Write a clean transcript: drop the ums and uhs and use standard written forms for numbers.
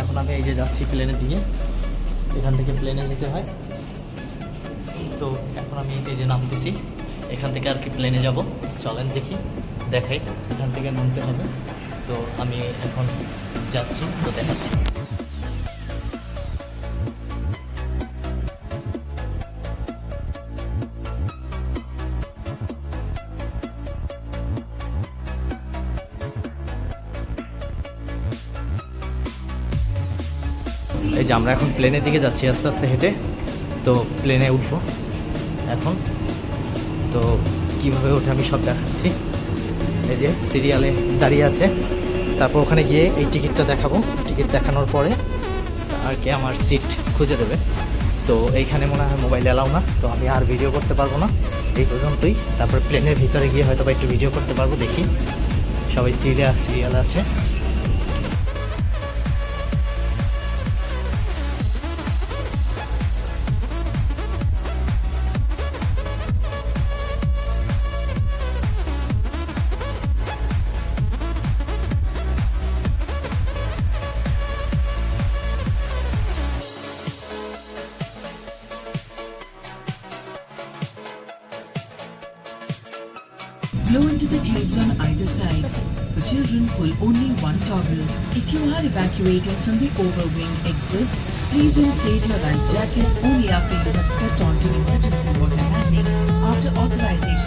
এখন আমি এই যে যাচ্ছি প্লেনের দিকে, এখান থেকে প্লেনে যেতে হয়। তো এখন আমি এই যে নামতেছি, এখান থেকে আর কি প্লেনে যাব। চলেন দেখি, দেখাই, এখান থেকে নামতে হবে। তো আমি এখন যাচ্ছি, তো দেখাচ্ছি। এই যে আমরা এখন প্লেনের দিকে যাচ্ছি আস্তে আস্তে হেঁটে। তো প্লেনে উঠবো এখন। তো কীভাবে ওঠে আমি সব দেখাচ্ছি। এই যে সিরিয়ালে দাঁড়িয়ে আছে, তারপর ওখানে গিয়ে এই টিকিটটা দেখাবো। টিকিট দেখানোর পরে আর কি আমার সিট খুঁজে দেবে। তো এইখানে মনে হয় মোবাইল অ্যালাউ না, তো আমি আর ভিডিও করতে পারবো না, এই পর্যন্তই। তারপর প্লেনের ভিতরে গিয়ে হয়তো বা একটু ভিডিও করতে পারবো, দেখি। সবাই সিরিয়াল আছে। Blow into the tubes on either side. For children, pull only one toggle. If you are evacuating from the overwing exit, please inflate your life jacket only after you have stepped onto emergency water landing after authorization.